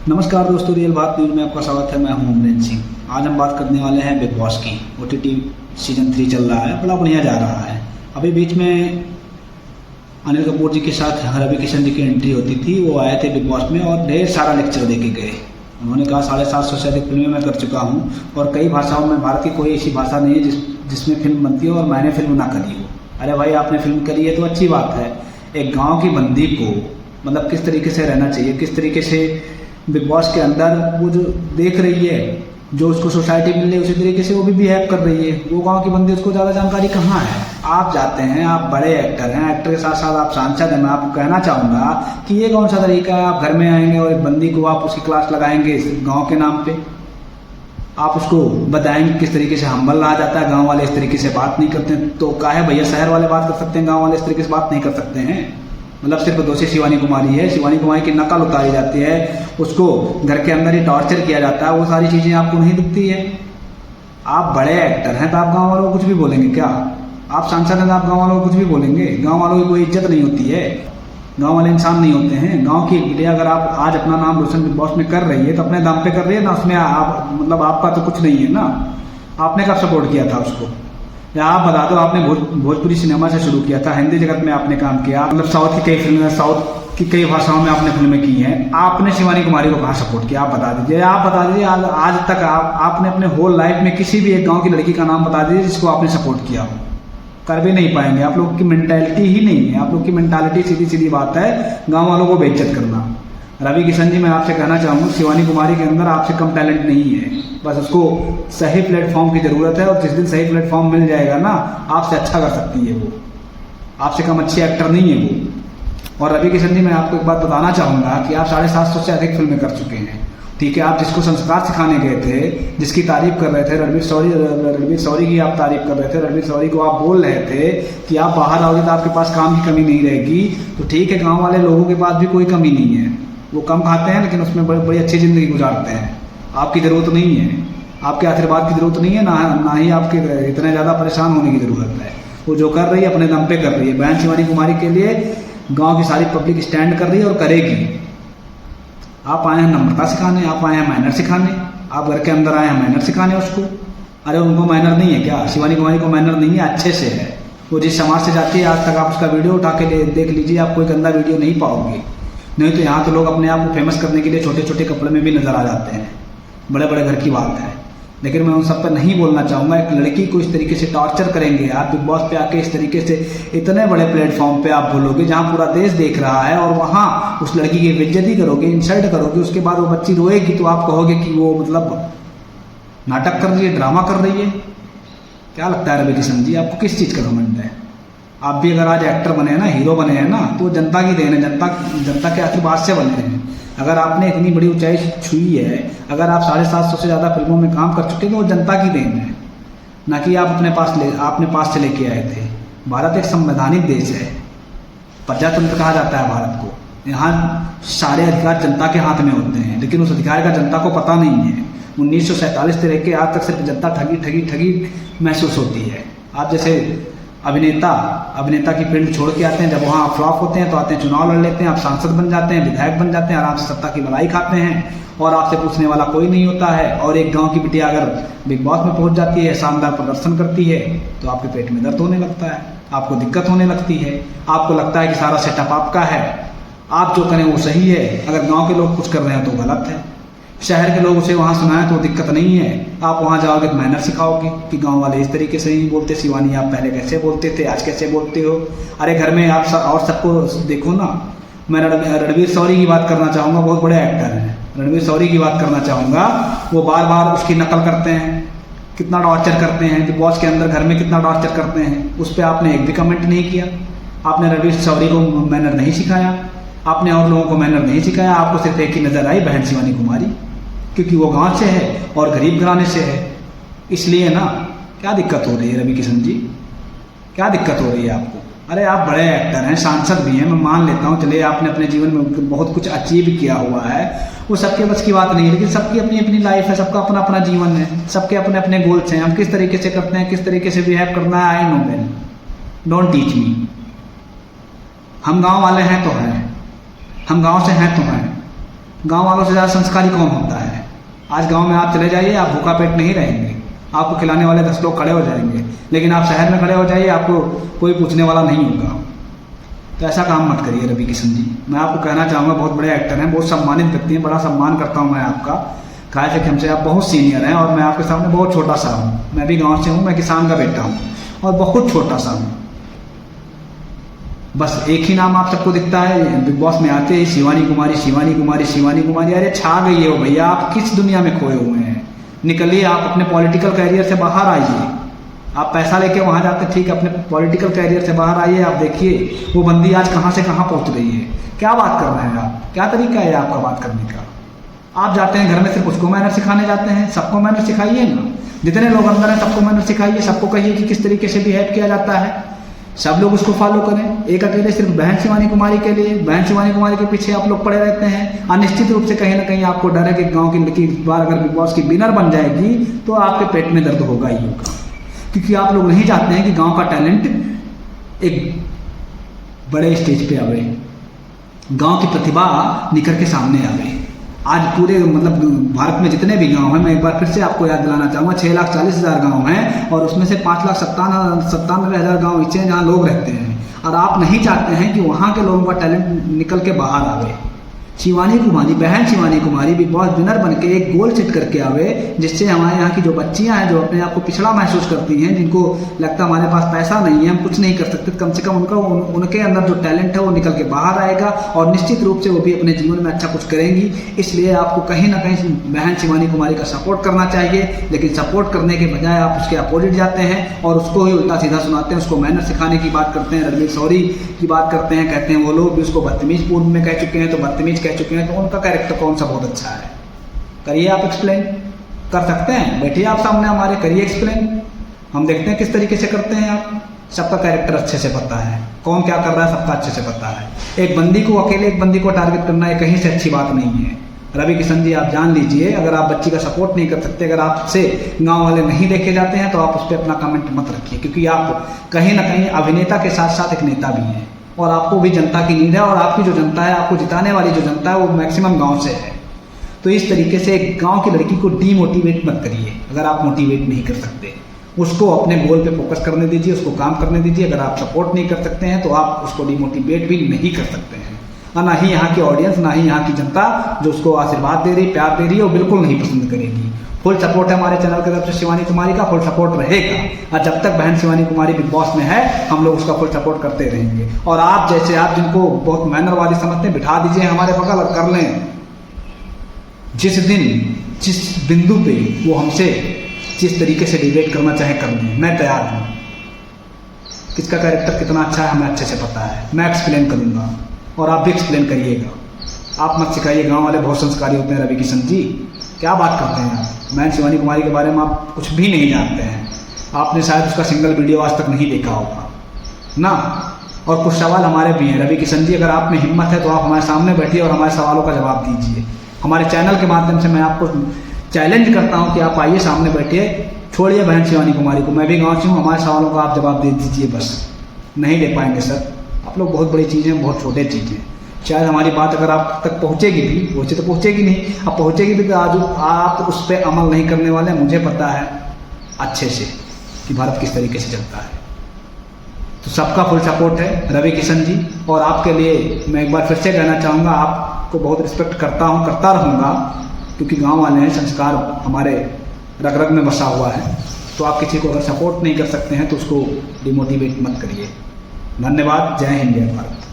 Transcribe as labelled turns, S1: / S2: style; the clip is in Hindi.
S1: नमस्कार दोस्तों, रियल बात न्यूज़ में आपका स्वागत है। मैं हूं अमरीन सिंह। आज हम बात करने वाले हैं बिग बॉस की। OTT सीजन 3 चल रहा है, बड़ा बढ़िया जा रहा है। अभी बीच में अनिल कपूर जी के साथ रवि किशन जी की एंट्री होती थी। वो आए थे बिग बॉस में और ढेर सारा लेक्चर दे के गए। उन्होंने कहा 750 से अधिक फिल्में मैं कर चुका हूँ और कई भाषाओं में, भारत की कोई ऐसी भाषा नहीं है जिसमें फिल्म बनती हो और मैंने फिल्म ना करी हो। अरे भाई, आपने फिल्म करी है तो अच्छी बात है। एक गाँव की बंदी को मतलब किस तरीके से रहना चाहिए, किस तरीके से बिग बॉस के अंदर वो जो देख रही है, जो उसको सोसाइटी मिल रही है, उसी तरीके से वो भी बिहेव कर रही है। वो गांव की बंदी, उसको ज़्यादा जानकारी कहाँ है। आप जाते हैं, आप बड़े एक्टर हैं, एक्टर के साथ साथ आप सांसद हैं। मैं आपको कहना चाहूँगा कि ये कौन सा तरीका है। आप घर में आएंगे और एक बंदी को आप उसकी क्लास लगाएंगे गाँव के नाम पे। आप उसको बताएंगे किस तरीके से हम्बल रहा जाता है। गाँव वाले इस तरीके से बात नहीं करते हैं तो क्या है भैया, शहर वाले बात कर सकते हैं, गाँव वाले इस तरीके से बात नहीं कर सकते हैं। मतलब सिर्फ दोषी शिवानी कुमारी है। शिवानी कुमारी की नकल उतारी जाती है, उसको घर के अंदर ही टॉर्चर किया जाता है। वो सारी चीज़ें आपको नहीं दिखती है। आप बड़े एक्टर हैं तो आप गांव वालों को कुछ भी बोलेंगे क्या? आप सांसद हैं तो आप गांव वालों को कुछ भी बोलेंगे? गांव वालों की कोई इज्जत नहीं होती है। गांव वाले इंसान नहीं होते हैं। गांव की बेटिया अगर आप आज अपना नाम रोशन बिग बॉस में कर रही है तो अपने दम पे कर रही है ना। उसमें आप मतलब आपका तो कुछ नहीं है ना। आपने कब सपोर्ट किया था उसको? या आप बता दो, आपने भोजपुरी सिनेमा से शुरू किया था, हिंदी जगत में आपने काम किया, मतलब साउथ की कई फिल्में, साउथ की कई भाषाओं में आपने फिल्में की हैं। आपने शिवानी कुमारी को कहाँ सपोर्ट किया? आप बता दीजिए। आप बता दीजिए आज तक आपने अपने होल लाइफ में किसी भी एक गांव की लड़की का नाम बता दीजिए जिसको आपने सपोर्ट किया हो। कर भी नहीं पाएंगे। आप लोग की मेंटालिटी ही नहीं है। आप लोग की मेंटालिटी सीधी सीधी बात है, गाँव वालों को बेइज्जत करना। रवि किशन जी, मैं आपसे कहना चाहूँगा, शिवानी कुमारी के अंदर आपसे कम टैलेंट नहीं है। बस उसको सही प्लेटफॉर्म की ज़रूरत है और जिस दिन सही प्लेटफॉर्म मिल जाएगा ना, आपसे अच्छा कर सकती है वो। आपसे कम अच्छी एक्टर नहीं है वो। और रवि किशन जी, मैं आपको एक बात बताना चाहूँगा कि आप 750 से अधिक फिल्में कर चुके हैं। ठीक है, आप जिसको संस्कार सिखाने गए थे, जिसकी तारीफ कर रहे थे, रणवीर शौरी की आप तारीफ कर रहे थे, रणवीर शौरी को आप बोल रहे थे कि आप बाहर आओगे तो आपके पास काम की कमी नहीं रहेगी। तो ठीक है, गाँव वाले लोगों के पास भी कोई कमी नहीं है। वो कम खाते हैं लेकिन उसमें बड़ी अच्छी ज़िंदगी गुजारते हैं। आपकी ज़रूरत नहीं है, आपके आशीर्वाद की ज़रूरत नहीं है, ना ही आपके इतने ज़्यादा परेशान होने की ज़रूरत है। वो जो कर रही है अपने दम पे कर रही है। बहन शिवानी कुमारी के लिए गांव की सारी पब्लिक स्टैंड कर रही है और करेगी। आप आए हैं नम्रता सिखाने, आप आए हैं मैनर सिखाने, आप घर के अंदर आए हैं मैनर सिखाने उसको। अरे उनको मैनर नहीं है क्या? शिवानी कुमारी को मैनर नहीं है, अच्छे से है। वो जिस समाज से जाती है, आज तक आप उसका वीडियो उठा के देख लीजिए, आप कोई गंदा वीडियो नहीं पाओगे। नहीं तो यहाँ तो लोग अपने आप को फेमस करने के लिए छोटे छोटे कपड़े में भी नजर आ जाते हैं। बड़े बड़े घर की बात है। लेकिन मैं उन सब पर नहीं बोलना चाहूँगा। एक लड़की को इस तरीके से टॉर्चर करेंगे आप बिग बॉस पे आके, इस तरीके से इतने बड़े प्लेटफॉर्म पे आप बोलोगे जहाँ पूरा देश देख रहा है, और वहाँ उस लड़की की बेइज्जती करोगे, इंसल्ट करोगे। उसके बाद वो बच्ची रोएगी तो आप कहोगे कि वो मतलब नाटक कर रही है, ड्रामा कर रही है। क्या लगता है रवि किशन जी, आपको किस चीज़ का घमंड है? आप भी अगर आज एक्टर बने हैं ना, हीरो बने हैं ना, तो जनता की देन है, जनता के आशीर्वाद से बने हैं। अगर आपने इतनी बड़ी ऊंचाई छुई है, अगर आप 750 से ज़्यादा फिल्मों में काम कर चुके हैं तो वो जनता की देन है, ना कि आप आपने पास से लेके आए थे। भारत एक संवैधानिक देश है, प्रजातंत्र कहा जाता है भारत को। यहाँ सारे अधिकार जनता के हाथ में होते हैं, लेकिन उस अधिकार का जनता को पता नहीं है। 1947 से लेकर आज तक सिर्फ जनता ठगी महसूस होती है। आप जैसे अभिनेता की फील्ड छोड़ के आते हैं, जब वहाँ फ्लॉप होते हैं तो आते हैं, चुनाव लड़ लेते हैं, आप सांसद बन जाते हैं, विधायक बन जाते हैं, आराम से सत्ता की मलाई खाते हैं और आपसे पूछने वाला कोई नहीं होता है। और एक गांव की बिटिया अगर बिग बॉस में पहुंच जाती है, शानदार प्रदर्शन करती है, तो आपके पेट में दर्द होने लगता है, आपको दिक्कत होने लगती है, आपको लगता है कि सारा सेटअप आपका है, आप जो करें वो सही है। अगर गाँव के लोग कुछ कर रहे हैं तो गलत है, शहर के लोग उसे वहाँ सुनाएं तो दिक्कत नहीं है। आप वहाँ जाओगे तो मैनर सिखाओगे कि गांव वाले इस तरीके से नहीं बोलते। शिवानी, आप पहले कैसे बोलते थे, आज कैसे बोलते हो? अरे घर में आप और सबको देखो ना। मैं रणवीर शौरी की बात करना चाहूँगा, बहुत बड़े एक्टर हैं। रणवीर शौरी की बात करना चाहूँगा, वो बार बार उसकी नकल करते हैं, कितना टॉर्चर करते हैं बिग बॉस के अंदर, घर में कितना टॉर्चर करते हैं। उस पर आपने एक भी कमेंट नहीं किया। आपने रणवीर शौरी को मैनर नहीं सिखाया, आपने और लोगों को मैनर नहीं सिखाया। आपको सिर्फ एक ही नजर आई, बहन शिवानी कुमारी, क्योंकि वो गांव से है और गरीब घराने से है, इसलिए ना। क्या दिक्कत हो रही है रवि किशन जी, क्या दिक्कत हो रही है आपको? अरे आप बड़े एक्टर हैं, सांसद भी हैं, मैं मान लेता हूँ, चलिए आपने अपने जीवन में बहुत कुछ अचीव किया हुआ है, वो सबके बस की बात नहीं है। लेकिन सबकी अपनी अपनी लाइफ है, सबका अपना अपना जीवन है, सबके अपने अपने गोल्स हैं। हम किस तरीके से करते हैं, किस तरीके से बिहेव करना है, I know man, don't teach me. हम गाँव वाले हैं तो हैं, हम गाँव से हैं तो हैं, गांव वालों से ज़्यादा संस्कारी कौन होता है। आज गांव में आप चले जाइए, आप भूखा पेट नहीं रहेंगे, आपको खिलाने वाले 10 लोग खड़े हो जाएंगे। लेकिन आप शहर में खड़े हो जाइए, आपको कोई पूछने वाला नहीं होगा। तो ऐसा काम मत करिए रवि किशन जी। मैं आपको कहना चाहूँगा, बहुत बड़े एक्टर हैं, बहुत सम्मानित व्यक्ति हैं, बड़ा सम्मान करता हूँ मैं आपका। कहा है कि हमसे आप बहुत सीनियर हैं और मैं आपके सामने बहुत छोटा सा हूँ। मैं भी गाँव से हूँ, मैं किसान का बेटा हूँ और बहुत छोटा सा हूँ। बस एक ही नाम आप सबको दिखता है बिग बॉस में आते ही, शिवानी कुमारी, शिवानी कुमारी, शिवानी कुमारी। अरे छा गई हो भैया, आप किस दुनिया में खोए हुए हैं। निकलिए, आप अपने पॉलिटिकल कैरियर से बाहर आइए। आप पैसा लेके वहाँ जाते, ठीक है, अपने पॉलिटिकल कैरियर से बाहर आइए। आप देखिए वो बंदी आज कहाँ से कहाँ पहुँच रही है। क्या बात कर रहे हैं आप, क्या तरीका है आपका बात करने का। आप जाते हैं घर में, सिर्फ उसको मैनर सिखाने जाते हैं। सबको मैनर सिखाइए ना, जितने लोग अंदर हैं सबको मैनर सिखाइए। सबको कहिए कि किस तरीके से बिहेव किया जाता है, सब लोग उसको फॉलो करें। एक अकेले सिर्फ बहन शिवानी कुमारी के लिए, बहन शिवानी कुमारी के पीछे आप लोग पड़े रहते हैं। और निश्चित रूप से कहीं ना कहीं आपको डर है कि गांव की लड़की इस बार अगर बिग बॉस की विनर बन जाएगी तो आपके पेट में दर्द होगा ही होगा। क्योंकि आप लोग नहीं चाहते हैं कि गांव का टैलेंट एक बड़े स्टेज पे आवे, गांव की प्रतिभा निखर के सामने आवे। आज पूरे मतलब भारत में जितने भी गांव हैं, मैं एक बार फिर से आपको याद दिलाना चाहूँगा, 6,40,000 गांव हैं और उसमें से 5,97,000 गांव ऐसे हैं जहाँ लोग रहते हैं। और आप नहीं चाहते हैं कि वहाँ के लोगों का टैलेंट निकल के बाहर आवे। शिवानी कुमारी, बहन Shivani Kumari big boss winner बन के एक गोल सेट करके आवे, जिससे हमारे यहाँ की जो बच्चियाँ हैं, जो अपने आप को पिछड़ा महसूस करती हैं, जिनको लगता है हमारे पास पैसा नहीं है, हम कुछ नहीं कर सकते, कम से कम उनके अंदर जो टैलेंट है वो निकल के बाहर आएगा और निश्चित रूप से वो भी अपने जीवन में अच्छा कुछ करेंगी। इसलिए आपको कहीं ना कहीं बहन शिवानी कुमारी का सपोर्ट करना चाहिए। लेकिन सपोर्ट करने के बजाय आप उसके अपोजिट जाते हैं और उसको ही उल्टा सीधा सुनाते हैं, उसको मैनर सिखाने की बात करते हैं, रणवीर शौरी की बात करते हैं। कहते हैं वो लोग भी उसको बदतमीज पूर्व में कह चुके हैं, तो बदतमीज कह चुके हैं, तो उनका कैरेक्टर कौन सा बहुत अच्छा है। करिए, आप एक्सप्लेन कर सकते हैं, बैठिए आप सामने हमारे, करिए एक्सप्लेन, हम देखते हैं किस तरीके से करते हैं आप। सबका कैरेक्टर अच्छे से पता है, कौन क्या कर रहा है सबका अच्छे से पता है। एक बंदी को, अकेले एक बंदी को टारगेट करना है कहीं से अच्छी बात नहीं है। रवि किशन जी, आप जान लीजिए, अगर आप बच्ची का सपोर्ट नहीं कर सकते, अगर आपसे गांव वाले नहीं देखे जाते हैं, तो आप उस पर अपना कमेंट मत रखिए। क्योंकि आप कहीं ना कहीं अभिनेता के साथ साथ एक नेता भी हैं और आपको भी जनता की नीड है। और आपकी जो जनता है, आपको जिताने वाली जो जनता है, वो मैक्सिमम गांव से है। तो इस तरीके से एक गांव की लड़की को डीमोटिवेट मत करिए। अगर आप मोटिवेट नहीं कर सकते, उसको अपने गोल पे फोकस करने दीजिए, उसको काम करने दीजिए। अगर आप सपोर्ट नहीं कर सकते हैं तो आप उसको डिमोटिवेट भी नहीं कर सकते हैं। और ना ही यहाँ की ऑडियंस, ना ही यहाँ की जनता जो उसको आशीर्वाद दे रही, प्यार दे रही है, वो बिल्कुल नहीं पसंद करेगी। फुल सपोर्ट है हमारे चैनल की तरफ से शिवानी कुमारी का, फुल सपोर्ट रहेगा। और जब तक बहन शिवानी कुमारी बिग बॉस में है, हम लोग उसका फुल सपोर्ट करते रहेंगे। और आप जैसे, आप जिनको बहुत मैनर वाली समझते हैं, बिठा दीजिए हमारे बगल और कर लें। जिस दिन, जिस बिंदु पे वो हमसे जिस तरीके से डिबेट करना चाहे कर लें, मैं तैयार हूँ। किसका कैरेक्टर कितना अच्छा है हमें अच्छे से पता है, मैं एक्सप्लेन करूँगा और आप भी एक्सप्लेन करिएगा। आप मत सिखाइए, गाँव वाले बहुत संस्कारी होते हैं। रवि किशन जी, क्या बात करते हैं आप। मैं शिवानी कुमारी के बारे में आप कुछ भी नहीं जानते हैं, आपने शायद उसका सिंगल वीडियो आज तक नहीं देखा होगा ना। और कुछ सवाल हमारे भी हैं। रवि किशन जी, अगर आप में हिम्मत है तो आप हमारे सामने बैठिए और हमारे सवालों का जवाब दीजिए। हमारे चैनल के माध्यम से मैं आपको चैलेंज करता हूँ कि आप आइए, सामने बैठिए, छोड़िए बहन शिवानी कुमारी को। मैं भी गाँव से हूँ, हमारे सवालों का आप जवाब दे दीजिए। बस नहीं दे पाएंगे सर, आप लोग बहुत बड़ी चीज़ें, बहुत छोटे चीज़ें। शायद हमारी बात अगर आप तक पहुँचेगी भी, वैसे तो पहुँचेगी नहीं, अब पहुँचेगी भी तो आज आप उस पर अमल नहीं करने वाले। मुझे पता है अच्छे से कि भारत किस तरीके से चलता है। तो सबका फुल सपोर्ट है रवि किशन जी। और आपके लिए मैं एक बार फिर से कहना चाहूँगा, आपको बहुत रिस्पेक्ट करता हूँ, करता रहूँगा, क्योंकि गाँव वाले हैं, संस्कार हमारे रग रग में बसा हुआ है। तो आप किसी को अगर सपोर्ट नहीं कर सकते हैं तो उसको डिमोटिवेट मत करिए। धन्यवाद। जय हिंद, जय भारत।